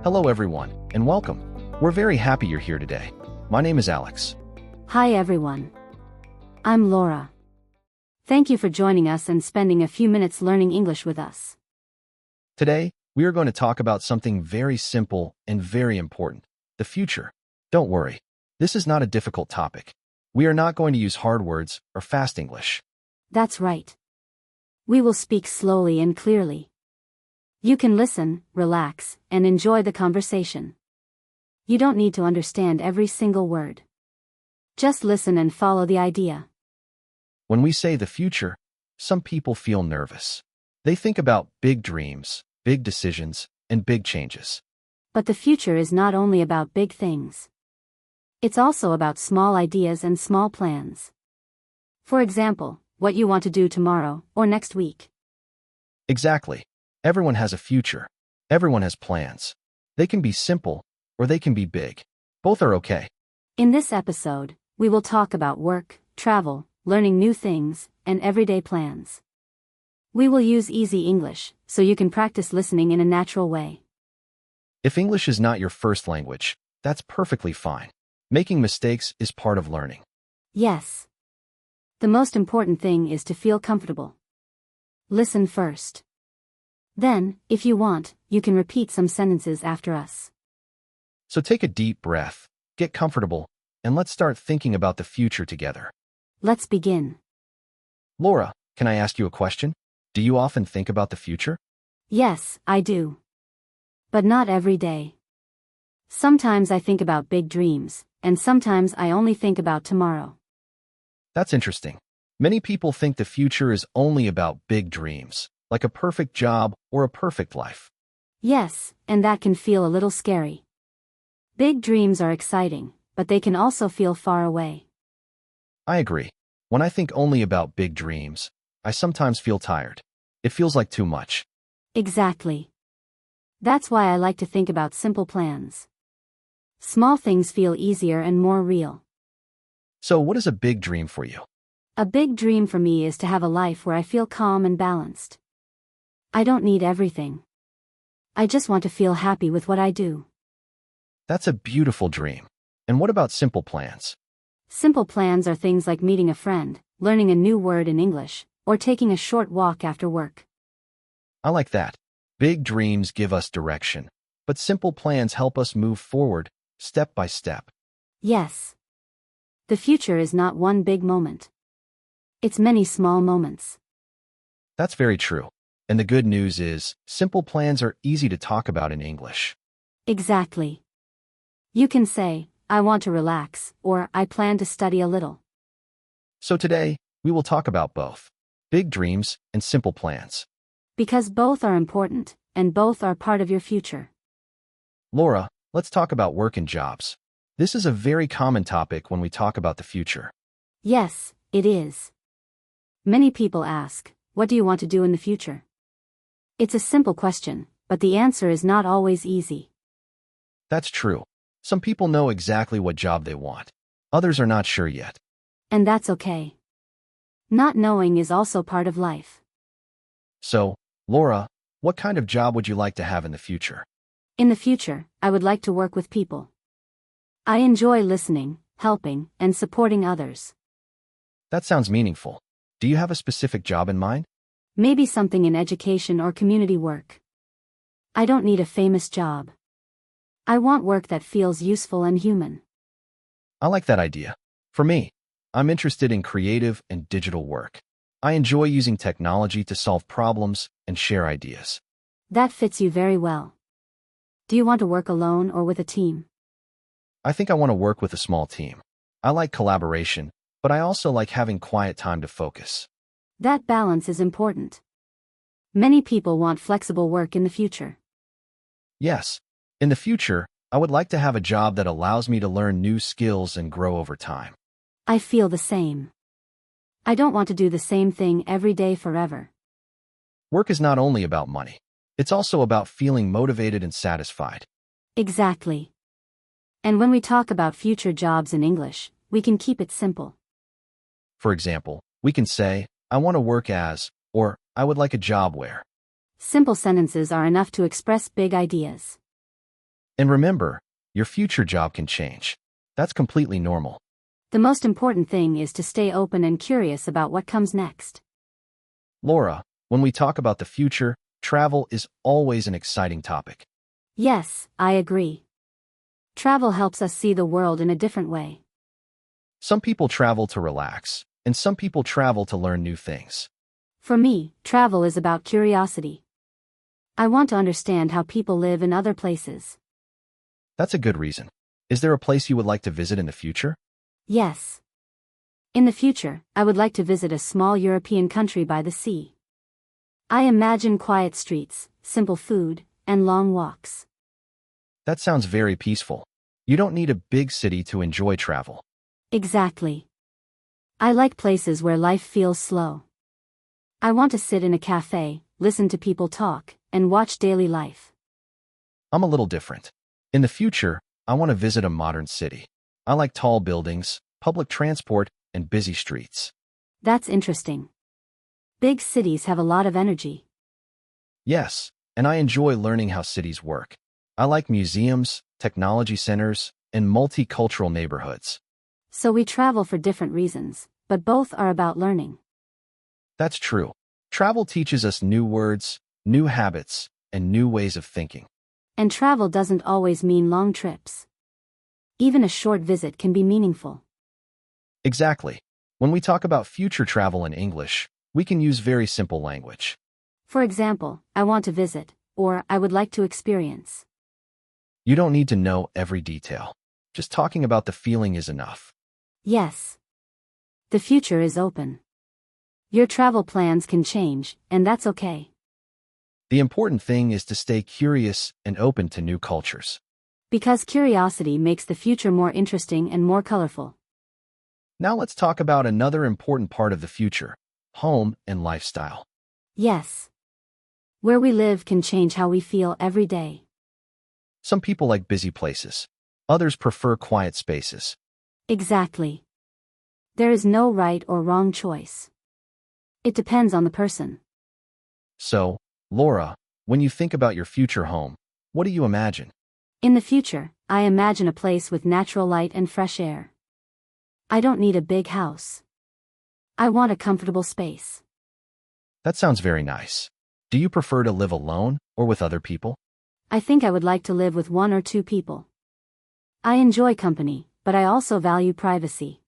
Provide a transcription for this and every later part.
Hello everyone, and welcome. We're very happy you're here today. My name is Alex. Hi everyone. I'm Laura. Thank you for joining us and spending a few minutes learning English with us. Today, we are going to talk about something very simple and very important, the future. Don't worry, this is not a difficult topic. We are not going to use hard words or fast English. That's right. We will speak slowly and clearly. You can listen, relax, and enjoy the conversation. You don't need to understand every single word. Just listen and follow the idea. When we say the future, some people feel nervous. They think about big dreams, big decisions, and big changes. But the future is not only about big things. It's also about small ideas and small plans. For example, what you want to do tomorrow or next week. Exactly. Everyone has a future. Everyone has plans. They can be simple, or they can be big. Both are okay. In this episode, we will talk about work, travel, learning new things, and everyday plans. We will use easy English, so you can practice listening in a natural way. If English is not your first language, that's perfectly fine. Making mistakes is part of learning. Yes. The most important thing is to feel comfortable. Listen first. Then, if you want, you can repeat some sentences after us. So take a deep breath, get comfortable, and let's start thinking about the future together. Let's begin. Laura, can I ask you a question? Do you often think about the future? Yes, I do. But not every day. Sometimes I think about big dreams, and sometimes I only think about tomorrow. That's interesting. Many people think the future is only about big dreams, like a perfect job or a perfect life. Yes, and that can feel a little scary. Big dreams are exciting, but they can also feel far away. I agree. When I think only about big dreams, I sometimes feel tired. It feels like too much. Exactly. That's why I like to think about simple plans. Small things feel easier and more real. So what is a big dream for you? A big dream for me is to have a life where I feel calm and balanced. I don't need everything. I just want to feel happy with what I do. That's a beautiful dream. And what about simple plans? Simple plans are things like meeting a friend, learning a new word in English, or taking a short walk after work. I like that. Big dreams give us direction, but simple plans help us move forward, step by step. Yes. The future is not one big moment. It's many small moments. That's very true. And the good news is, simple plans are easy to talk about in English. Exactly. You can say, I want to relax, or I plan to study a little. So today, we will talk about both big dreams and simple plans. Because both are important, and both are part of your future. Laura, let's talk about work and jobs. This is a very common topic when we talk about the future. Yes, it is. Many people ask, what do you want to do in the future? It's a simple question, but the answer is not always easy. That's true. Some people know exactly what job they want. Others are not sure yet. And that's okay. Not knowing is also part of life. So, Laura, what kind of job would you like to have in the future? In the future, I would like to work with people. I enjoy listening, helping, and supporting others. That sounds meaningful. Do you have a specific job in mind? Maybe something in education or community work. I don't need a famous job. I want work that feels useful and human. I like that idea. For me, I'm interested in creative and digital work. I enjoy using technology to solve problems and share ideas. That fits you very well. Do you want to work alone or with a team? I think I want to work with a small team. I like collaboration, but I also like having quiet time to focus. That balance is important. Many people want flexible work in the future. Yes, in the future, I would like to have a job that allows me to learn new skills and grow over time. I feel the same. I don't want to do the same thing every day forever. Work is not only about money. It's also about feeling motivated and satisfied. Exactly. And when we talk about future jobs in English, we can keep it simple. For example, we can say, I want to work as, or I would like a job where. Simple sentences are enough to express big ideas. And remember, your future job can change. That's completely normal. The most important thing is to stay open and curious about what comes next. Laura, when we talk about the future, travel is always an exciting topic. Yes, I agree. Travel helps us see the world in a different way. Some people travel to relax, and some people travel to learn new things. For me, travel is about curiosity. I want to understand how people live in other places. That's a good reason. Is there a place you would like to visit in the future? Yes. In the future, I would like to visit a small European country by the sea. I imagine quiet streets, simple food, and long walks. That sounds very peaceful. You don't need a big city to enjoy travel. Exactly. I like places where life feels slow. I want to sit in a cafe, listen to people talk, and watch daily life. I'm a little different. In the future, I want to visit a modern city. I like tall buildings, public transport, and busy streets. That's interesting. Big cities have a lot of energy. Yes, and I enjoy learning how cities work. I like museums, technology centers, and multicultural neighborhoods. So we travel for different reasons, but both are about learning. That's true. Travel teaches us new words, new habits, and new ways of thinking. And travel doesn't always mean long trips. Even a short visit can be meaningful. Exactly. When we talk about future travel in English, we can use very simple language. For example, I want to visit, or I would like to experience. You don't need to know every detail. Just talking about the feeling is enough. Yes. The future is open. Your travel plans can change, and that's okay. The important thing is to stay curious and open to new cultures. Because curiosity makes the future more interesting and more colorful. Now let's talk about another important part of the future: home and lifestyle. Yes. Where we live can change how we feel every day. Some people like busy places. Others prefer quiet spaces. Exactly. There is no right or wrong choice. It depends on the person. So, Laura, when you think about your future home, what do you imagine? In the future, I imagine a place with natural light and fresh air. I don't need a big house. I want a comfortable space. That sounds very nice. Do you prefer to live alone or with other people? I think I would like to live with 1 or 2 people. I enjoy company, but I also value privacy.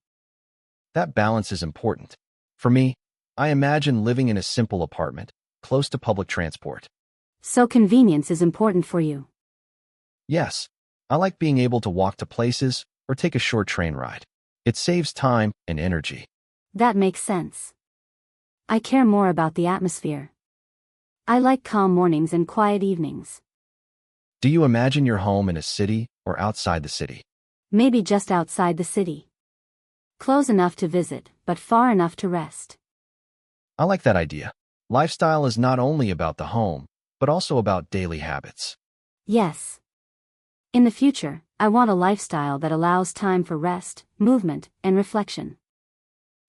That balance is important. For me, I imagine living in a simple apartment, close to public transport. So convenience is important for you. Yes, I like being able to walk to places or take a short train ride. It saves time and energy. That makes sense. I care more about the atmosphere. I like calm mornings and quiet evenings. Do you imagine your home in a city or outside the city? Maybe just outside the city. Close enough to visit, but far enough to rest. I like that idea. Lifestyle is not only about the home, but also about daily habits. Yes. In the future, I want a lifestyle that allows time for rest, movement, and reflection.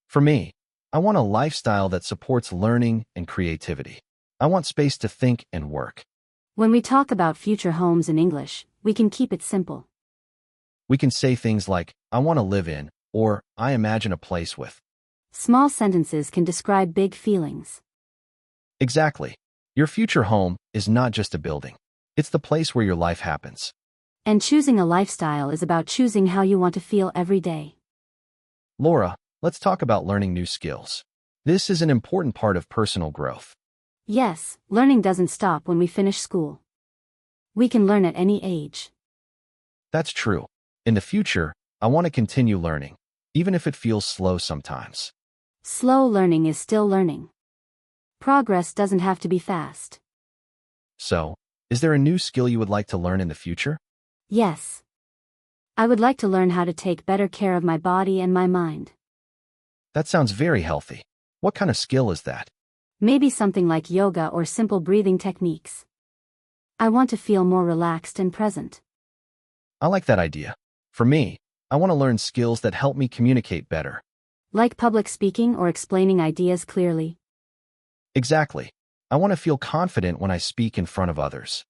For me, I want a lifestyle that supports learning and creativity. I want space to think and work. When we talk about future homes in English, we can keep it simple. We can say things like, I want to live in, or I imagine a place with. Small sentences can describe big feelings. Exactly. Your future home is not just a building. It's the place where your life happens. And choosing a lifestyle is about choosing how you want to feel every day. Laura, let's talk about learning new skills. This is an important part of personal growth. Yes, learning doesn't stop when we finish school. We can learn at any age. That's true. In the future, I want to continue learning, even if it feels slow sometimes. Slow learning is still learning. Progress doesn't have to be fast. So, is there a new skill you would like to learn in the future? Yes. I would like to learn how to take better care of my body and my mind. That sounds very healthy. What kind of skill is that? Maybe something like yoga or simple breathing techniques. I want to feel more relaxed and present. I like that idea. For me, I want to learn skills that help me communicate better. Like public speaking or explaining ideas clearly. Exactly. I want to feel confident when I speak in front of others.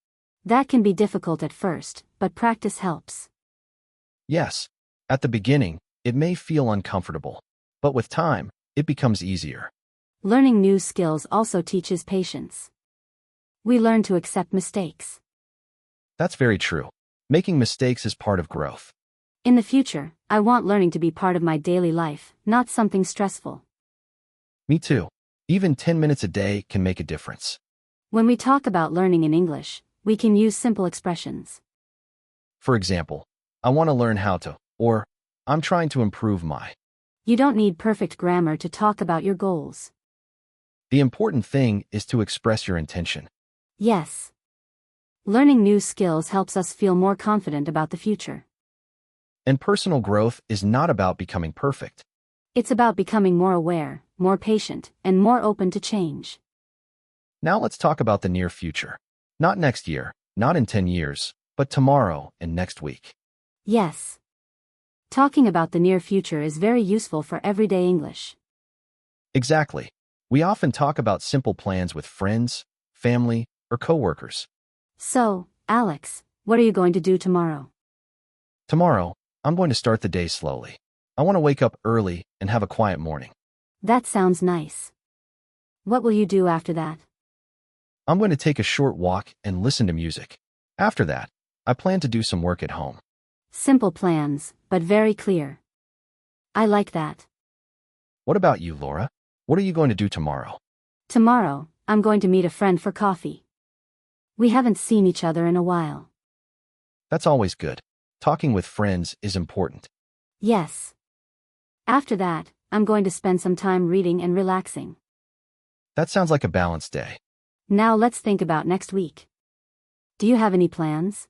That can be difficult at first, but practice helps. Yes, at the beginning, it may feel uncomfortable, but with time, it becomes easier. Learning new skills also teaches patience. We learn to accept mistakes. That's very true. Making mistakes is part of growth. In the future, I want learning to be part of my daily life, not something stressful. Me too. Even 10 minutes a day can make a difference. When we talk about learning in English, we can use simple expressions. For example, I want to learn how to, or I'm trying to improve my. You don't need perfect grammar to talk about your goals. The important thing is to express your intention. Yes. Learning new skills helps us feel more confident about the future. And personal growth is not about becoming perfect. It's about becoming more aware, more patient, and more open to change. Now let's talk about the near future. Not next year, not in 10 years, but tomorrow and next week. Yes. Talking about the near future is very useful for everyday English. Exactly. We often talk about simple plans with friends, family, or coworkers. So, Alex, what are you going to do tomorrow? Tomorrow, I'm going to start the day slowly. I want to wake up early and have a quiet morning. That sounds nice. What will you do after that? I'm going to take a short walk and listen to music. After that, I plan to do some work at home. Simple plans, but very clear. I like that. What about you, Laura? What are you going to do tomorrow? Tomorrow, I'm going to meet a friend for coffee. We haven't seen each other in a while. That's always good. Talking with friends is important. Yes. After that, I'm going to spend some time reading and relaxing. That sounds like a balanced day. Now let's think about next week. Do you have any plans?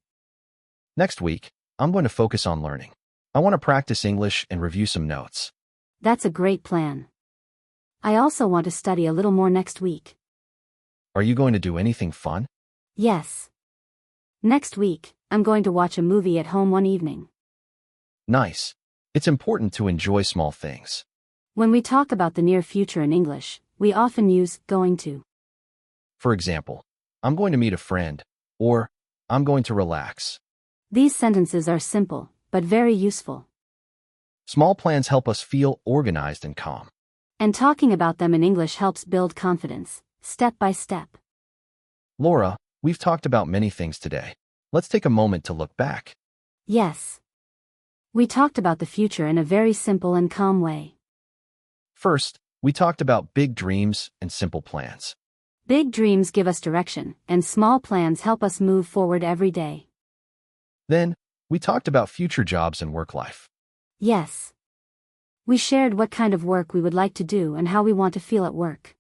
Next week, I'm going to focus on learning. I want to practice English and review some notes. That's a great plan. I also want to study a little more next week. Are you going to do anything fun? Yes. Next week, I'm going to watch a movie at home one evening. Nice. It's important to enjoy small things. When we talk about the near future in English, we often use going to. For example, I'm going to meet a friend, or I'm going to relax. These sentences are simple, but very useful. Small plans help us feel organized and calm. And talking about them in English helps build confidence, step by step. Laura, we've talked about many things today. Let's take a moment to look back. Yes. We talked about the future in a very simple and calm way. First, we talked about big dreams and simple plans. Big dreams give us direction, and small plans help us move forward every day. Then, we talked about future jobs and work life. Yes. We shared what kind of work we would like to do and how we want to feel at work.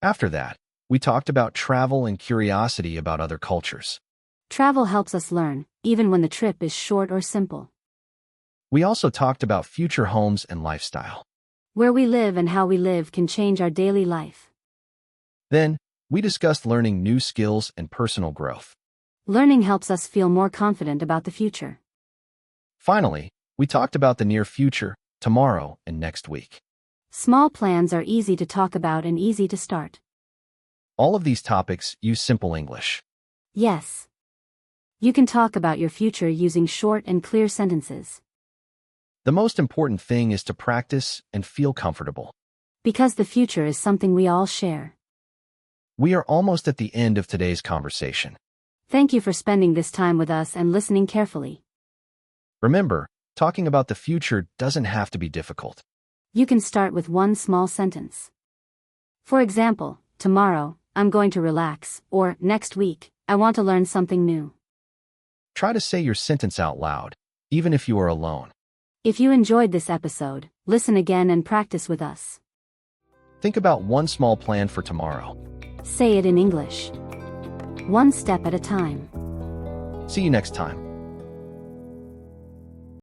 After that, we talked about travel and curiosity about other cultures. Travel helps us learn, even when the trip is short or simple. We also talked about future homes and lifestyle. Where we live and how we live can change our daily life. Then, we discussed learning new skills and personal growth. Learning helps us feel more confident about the future. Finally, we talked about the near future, tomorrow and next week. Small plans are easy to talk about and easy to start. All of these topics use simple English. Yes. You can talk about your future using short and clear sentences. The most important thing is to practice and feel comfortable. Because the future is something we all share. We are almost at the end of today's conversation. Thank you for spending this time with us and listening carefully. Remember, talking about the future doesn't have to be difficult. You can start with one small sentence. For example, tomorrow, I'm going to relax, or next week, I want to learn something new. Try to say your sentence out loud, even if you are alone. If you enjoyed this episode, listen again and practice with us. Think about one small plan for tomorrow. Say it in English. One step at a time. See you next time.